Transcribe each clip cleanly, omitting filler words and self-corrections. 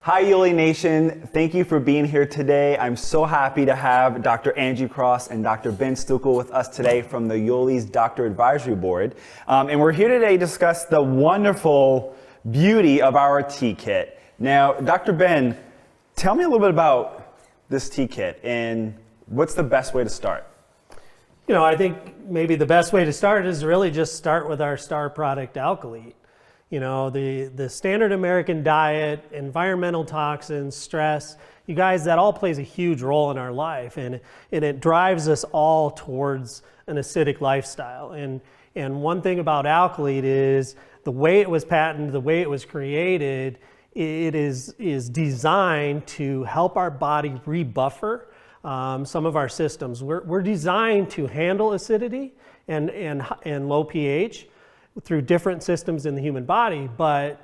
Hi Yoli Nation, thank you for being here today. I'm so happy to have Dr. Angie Cross and Dr. Ben Stuckel with us today from the Yoli's Doctor Advisory Board. And we're here today to discuss the wonderful beauty of our tea kit. Now, Dr. Ben, tell me a little bit about this tea kit and what's the best way to start? You know, I think maybe the best way to start is really just start with our star product, Alkalite. You know, the standard American diet, environmental toxins, stress, you guys, that all plays a huge role in our life, and it drives us all towards an acidic lifestyle. And one thing about Alkalite is the way it was patented, the way it was created, it is designed to help our body rebuffer some of our systems. We're designed to handle acidity and low pH through different systems in the human body, but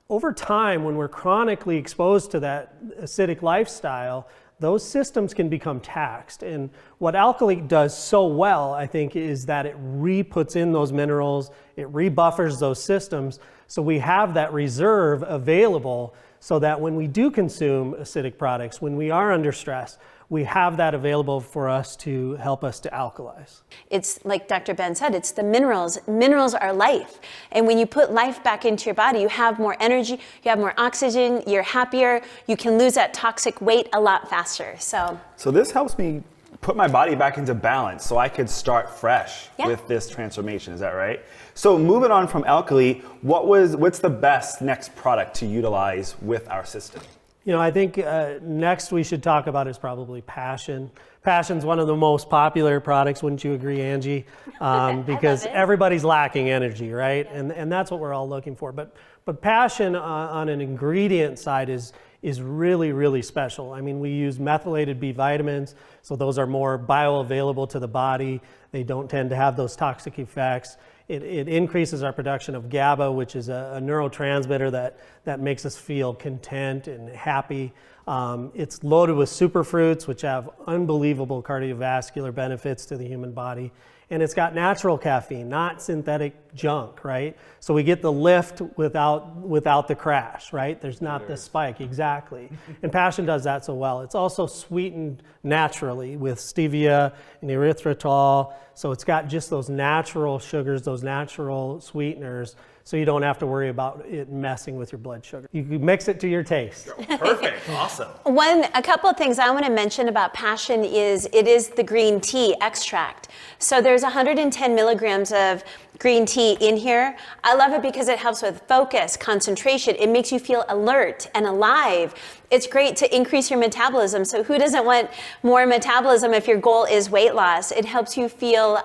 over time, when we're chronically exposed to that acidic lifestyle, those systems can become taxed. And what Alkalite does so well, I think, is that it re-puts in those minerals, it rebuffers those systems, so we have that reserve available so that when we do consume acidic products, when we are under stress, we have that available for us to help us to alkalize. It's like Dr. Ben said, it's the minerals. Minerals are life. And when you put life back into your body, you have more energy, you have more oxygen, you're happier, you can lose that toxic weight a lot faster. So this helps me put my body back into balance so I could start fresh with this transformation, is that right? So moving on from Alkalite, what's the best next product to utilize with our system? You know, I think next we should talk about is probably Passion. Passion's one of the most popular products, wouldn't you agree, Angie? Because everybody's lacking energy, right? And that's what we're all looking for. But Passion on an ingredient side is really, really special. I mean, we use methylated B vitamins, so those are more bioavailable to the body. They don't tend to have those toxic effects. It increases our production of GABA, which is a neurotransmitter that makes us feel content and happy. It's loaded with superfruits, which have unbelievable cardiovascular benefits to the human body. And it's got natural caffeine, not synthetic junk, right? So we get the lift without the crash, right? There's not the spike, exactly. And Passion does that so well. It's also sweetened naturally with stevia and erythritol. So it's got just those natural sugars, those natural sweeteners, so you don't have to worry about it messing with your blood sugar. You can mix it to your taste. Perfect, awesome. A couple of things I want to mention about Passion is it is the green tea extract. So there's 110 milligrams of green tea in here. I love it because it helps with focus, concentration. It makes you feel alert and alive. It's great to increase your metabolism. So who doesn't want more metabolism if your goal is weight loss? It helps you feel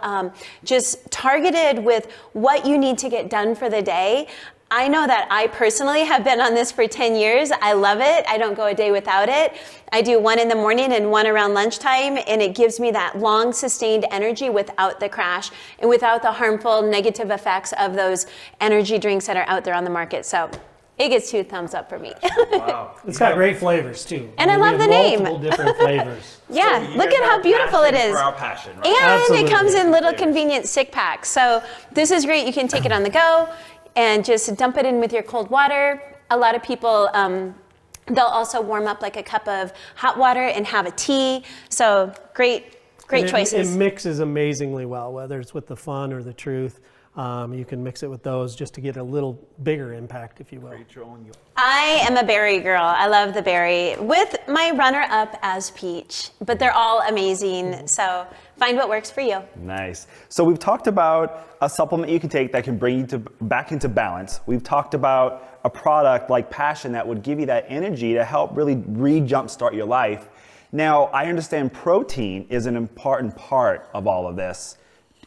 just targeted with what you need to get done for the day. I know that I personally have been on this for 10 years. I love it. I don't go a day without it. I do one in the morning and one around lunchtime, and it gives me that long sustained energy without the crash and without the harmful negative effects of those energy drinks that are out there on the market. So it gets 2 thumbs up for me. Wow. It's got great flavors too. And I love the name. Multiple different flavors. Yeah, look at how beautiful it is. For our Passion, right? And Absolutely. it comes in little convenient stick packs. So this is great. You can take it on the go and just dump it in with your cold water. A lot of people, they'll also warm up like a cup of hot water and have a tea. So great choices. It mixes amazingly well, whether it's with the Fun or the Truth. You can mix it with those just to get a little bigger impact, if you will. I am a berry girl. I love the berry, with my runner-up as peach. But they're all amazing, so find what works for you. Nice. So we've talked about a supplement you can take that can bring you back into balance. We've talked about a product like Passion that would give you that energy to help really re-jumpstart your life. Now, I understand protein is an important part of all of this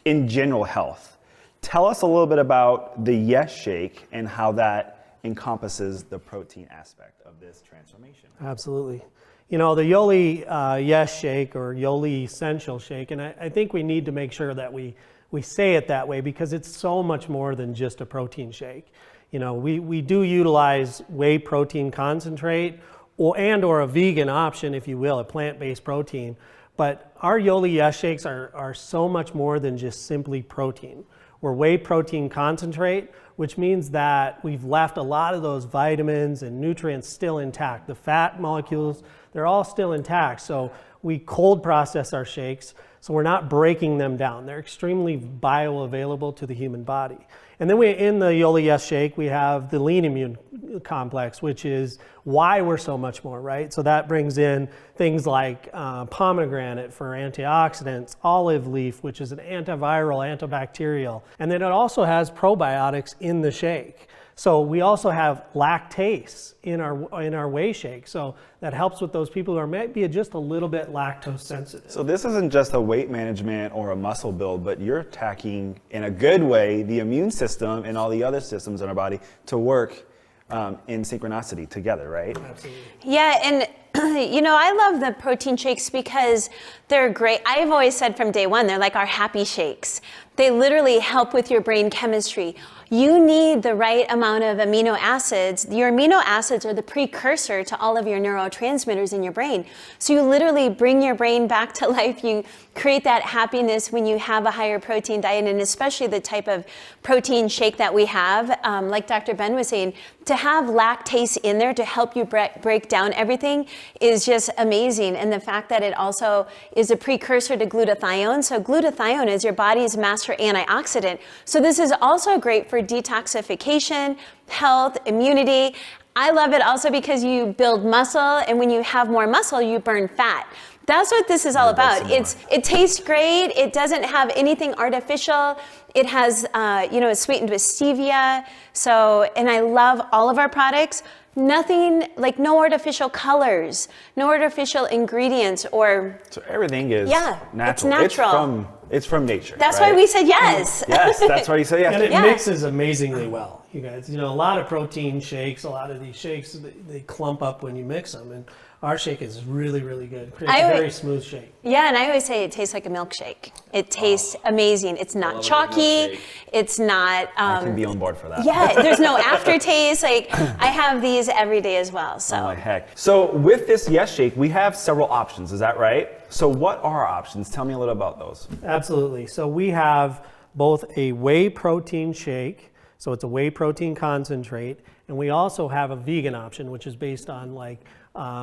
in general health. Tell us a little bit about the Yes Shake and how that encompasses the protein aspect of this transformation. Absolutely. You know, the Yoli Yes Shake or Yoli Essential Shake, and I think we need to make sure that we say it that way because it's so much more than just a protein shake. You know, we do utilize whey protein concentrate or a vegan option, if you will, a plant-based protein. But our Yoli Yes Shakes are so much more than just simply protein. We're whey protein concentrate, which means that we've left a lot of those vitamins and nutrients still intact. The fat molecules, they're all still intact. So we cold process our shakes, so we're not breaking them down. They're extremely bioavailable to the human body. And then in the Yoli Yes shake, we have the lean immune complex, which is why we're so much more, right? So that brings in things like pomegranate for antioxidants, olive leaf, which is an antiviral, antibacterial. And then it also has probiotics in the shake. So we also have lactase in our whey shake. So that helps with those people who are maybe just a little bit lactose sensitive. So this isn't just a weight management or a muscle build, but you're attacking in a good way the immune system and all the other systems in our body to work in synchronicity together, right? Absolutely. Yeah, and I love the protein shakes because they're great. I've always said from day one, they're like our happy shakes. They literally help with your brain chemistry. You need the right amount of amino acids. Your amino acids are the precursor to all of your neurotransmitters in your brain. So you literally bring your brain back to life. You create that happiness when you have a higher protein diet, and especially the type of protein shake that we have, like Dr. Ben was saying, to have lactase in there to help you break down everything is just amazing. And the fact that it also is a precursor to glutathione. So glutathione is your body's master antioxidant. So this is also great for detoxification, health, immunity. I love it also because you build muscle, and when you have more muscle, you burn fat. That's what this is all about. It tastes great. It doesn't have anything artificial. It has, it's sweetened with stevia. So, and I love all of our products. Nothing, like no artificial colors, no artificial ingredients or... So everything is natural. It's natural. It's from nature. That's right? why we said yes. Yes, that's why you said yes. And it mixes amazingly well, you guys. A lot of protein shakes, a lot of these shakes, they clump up when you mix them. And our shake is really, really good. Creates a very smooth shake. Yeah, and I always say it tastes like a milkshake. It tastes amazing. It's not chalky. It's not... I can be on board for that. Yeah, there's no aftertaste. Like, I have these every day as well, so. Oh, my heck. So with this Yes Shake, we have several options, is that right? So what are our options? Tell me a little about those. Absolutely. So we have both a whey protein shake, so it's a whey protein concentrate, and we also have a vegan option, which is based on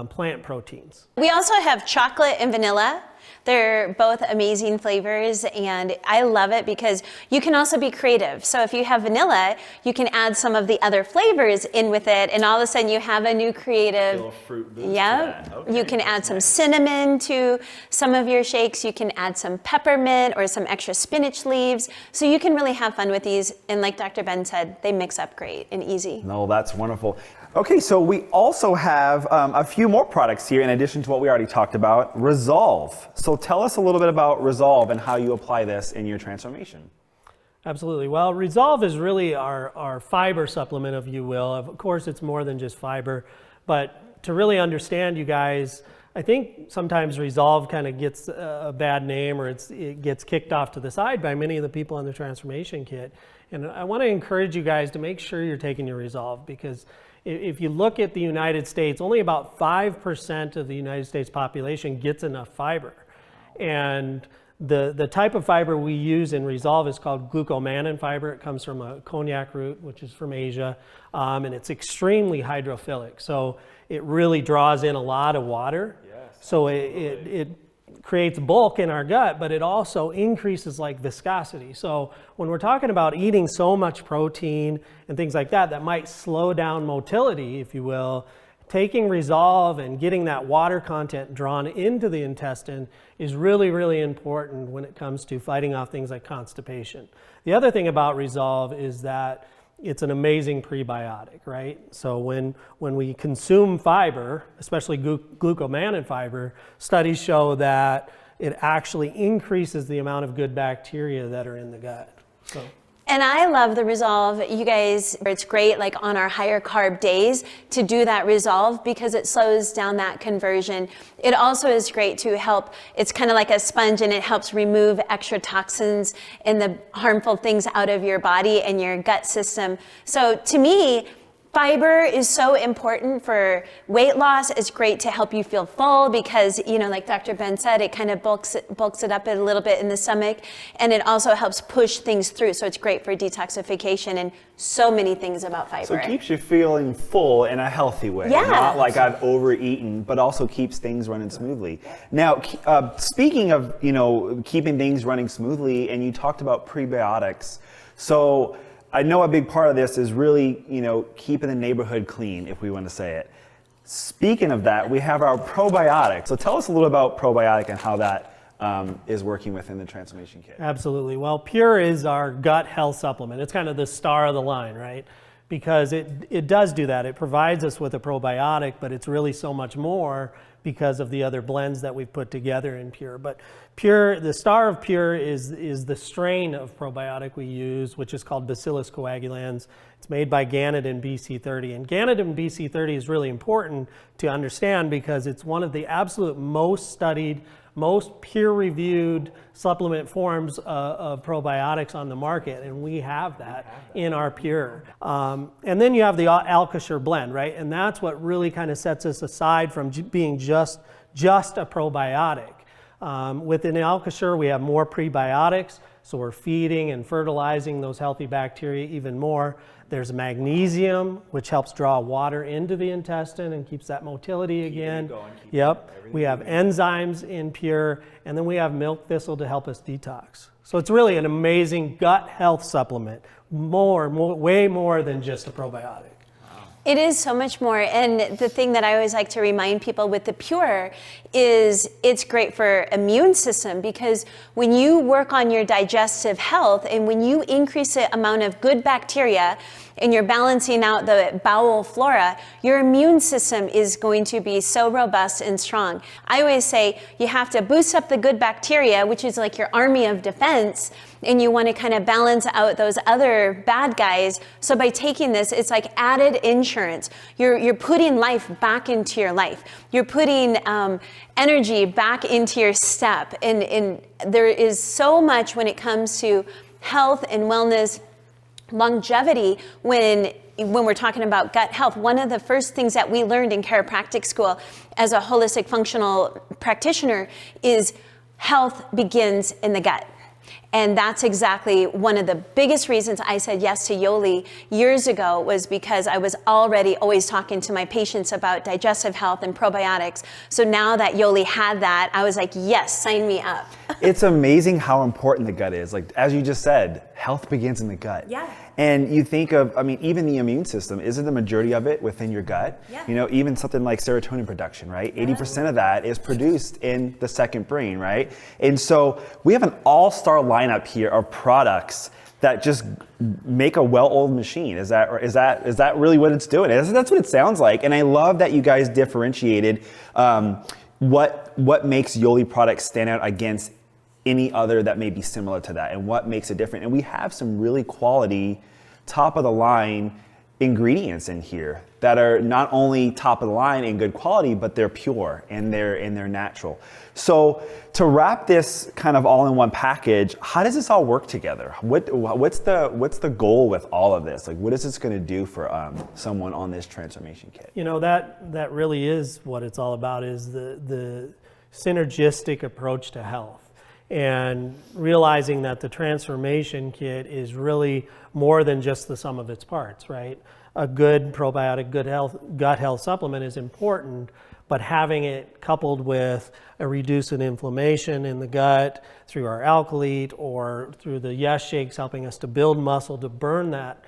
plant proteins. We also have chocolate and vanilla. They're both amazing flavors, and I love it because you can also be creative. So if you have vanilla, you can add some of the other flavors in with it, and all of a sudden you have a new creative. Little fruit boost. Yeah. Okay, you can add some cinnamon to some of your shakes. You can add some peppermint or some extra spinach leaves. So you can really have fun with these. And like Dr. Ben said, they mix up great and easy. No, that's wonderful. Okay, so we also have a few more products here in addition to what we already talked about. Resolve. So tell us a little bit about Resolve and how you apply this in your transformation. Absolutely. Well, Resolve is really our fiber supplement, if you will. Of course, it's more than just fiber, but to really understand, you guys, I think sometimes Resolve kind of gets a bad name, or it gets kicked off to the side by many of the people on the transformation kit. And I want to encourage you guys to make sure you're taking your Resolve, because if you look at the United States, only about 5% of the United States population gets enough fiber. And the type of fiber we use in Resolve is called glucomannan fiber. It comes from a cognac root, which is from Asia, and it's extremely hydrophilic. So it really draws in a lot of water. Yes, so it creates bulk in our gut, but it also increases viscosity. So when we're talking about eating so much protein and things like that, that might slow down motility, if you will, taking Resolve and getting that water content drawn into the intestine is really, really important when it comes to fighting off things like constipation. The other thing about Resolve is that it's an amazing prebiotic, right? So when we consume fiber, especially glucomannan fiber, studies show that it actually increases the amount of good bacteria that are in the gut. So. And I love the Resolve, you guys. It's great on our higher carb days to do that Resolve because it slows down that conversion. It also is great to help, it's kind of like a sponge, and it helps remove extra toxins and the harmful things out of your body and your gut system. So to me, Fiber is so important for weight loss. It's great to help you feel full because, like Dr. Ben said, it kind of bulks it up a little bit in the stomach, and it also helps push things through. So it's great for detoxification and so many things about fiber. So it keeps you feeling full in a healthy way. Yeah. Not like I've overeaten, but also keeps things running smoothly. Now, speaking of, keeping things running smoothly, and you talked about prebiotics. So I know a big part of this is really, keeping the neighborhood clean, if we want to say it. Speaking of that, we have our probiotic. So tell us a little about probiotic and how that is working within the transformation kit. Absolutely. Well, Pure is our gut health supplement. It's kind of the star of the line, right? Because it does do that. It provides us with a probiotic, but it's really so much more because of the other blends that we've put together in Pure. But Pure, the star of Pure is the strain of probiotic we use, which is called Bacillus coagulans. It's made by Ganodin BC30. And Ganodin BC30 is really important to understand because it's one of the absolute most studied, most peer-reviewed supplement forms of probiotics on the market, and we have that in our Pure. And then you have the Alka-Shur blend, right? And that's what really kind of sets us aside from being just a probiotic. Within Alka-Shur, we have more prebiotics, so we're feeding and fertilizing those healthy bacteria even more. There's magnesium, which helps draw water into the intestine and keeps that motility again. Yep. We have enzymes in Pure, and then we have milk thistle to help us detox. So it's really an amazing gut health supplement, way more than just a probiotic. It is so much more, and the thing that I always like to remind people with the Pure is it's great for immune system, because when you work on your digestive health and when you increase the amount of good bacteria and you're balancing out the bowel flora, your immune system is going to be so robust and strong. I always say you have to boost up the good bacteria, which is like your army of defense, and you want to kind of balance out those other bad guys. So by taking this, it's like added insurance. You're putting life back into your life. You're putting energy back into your step. And there is so much when it comes to health and wellness, longevity, when we're talking about gut health. One of the first things that we learned in chiropractic school as a holistic functional practitioner is health begins in the gut. And that's exactly one of the biggest reasons I said yes to Yoli years ago, was because I was already always talking to my patients about digestive health and probiotics. So now that Yoli had that, I was like, yes, sign me up. It's amazing how important the gut is. Like, as you just said, health begins in the gut. Yeah. And you think of, even the immune system, isn't the majority of it within your gut? Yeah. Even something like serotonin production, right? 80% of that is produced in the second brain, right? And so we have an all-star lineup here of products that just make a well-oiled machine. Is that really what it's doing? That's what it sounds like. And I love that you guys differentiated what makes Yoli products stand out against any other that may be similar to that, and what makes it different. And we have some really quality, top of the line ingredients in here that are not only top of the line and good quality, but they're pure and they're natural. So to wrap this kind of all in one package, how does this all work together? What's the goal with all of this? Like, what is this going to do for someone on this transformation kit? That really is what it's all about, is the synergistic approach to health. And realizing that the transformation kit is really more than just the sum of its parts, right? A good probiotic, gut health supplement is important, but having it coupled with a reduce in inflammation in the gut through our alkalite, or through the Yes Shakes helping us to build muscle to burn that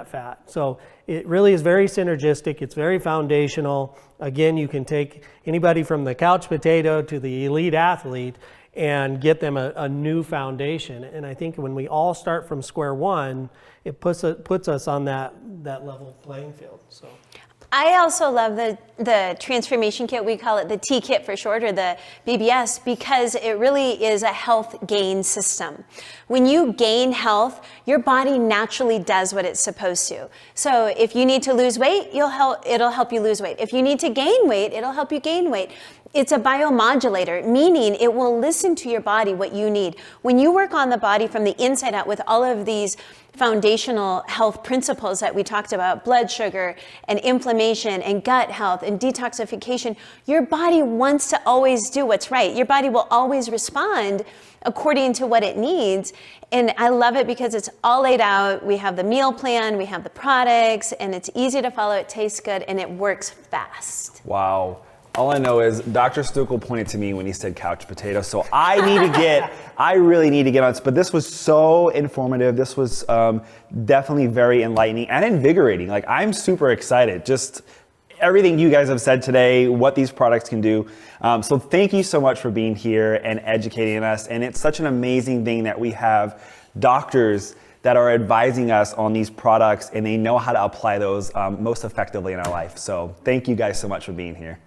fat. So it really is very synergistic. It's very foundational. Again, you can take anybody from the couch potato to the elite athlete and get them a new foundation. And I think when we all start from square one, it puts us on that level playing field. So I also love the transformation kit. We call it the T kit for short, or the BBS, because it really is a health gain system. When you gain health, your body naturally does what it's supposed to. So if you need to lose weight, it'll help you lose weight. If you need to gain weight, it'll help you gain weight. It's a biomodulator, meaning it will listen to your body what you need. When you work on the body from the inside out with all of these foundational health principles that we talked about, blood sugar and inflammation and gut health and detoxification, your body wants to always do what's right. Your body will always respond according to what it needs. And I love it because it's all laid out. We have the meal plan, we have the products, and it's easy to follow, it tastes good, and it works fast. Wow. All I know is Dr. Stuckel pointed to me when he said couch potato, so I really need to get on this. But this was so informative. This was definitely very enlightening and invigorating. Like, I'm super excited. Just everything you guys have said today, what these products can do. So thank you so much for being here and educating us. And it's such an amazing thing that we have doctors that are advising us on these products, and they know how to apply those most effectively in our life. So thank you guys so much for being here.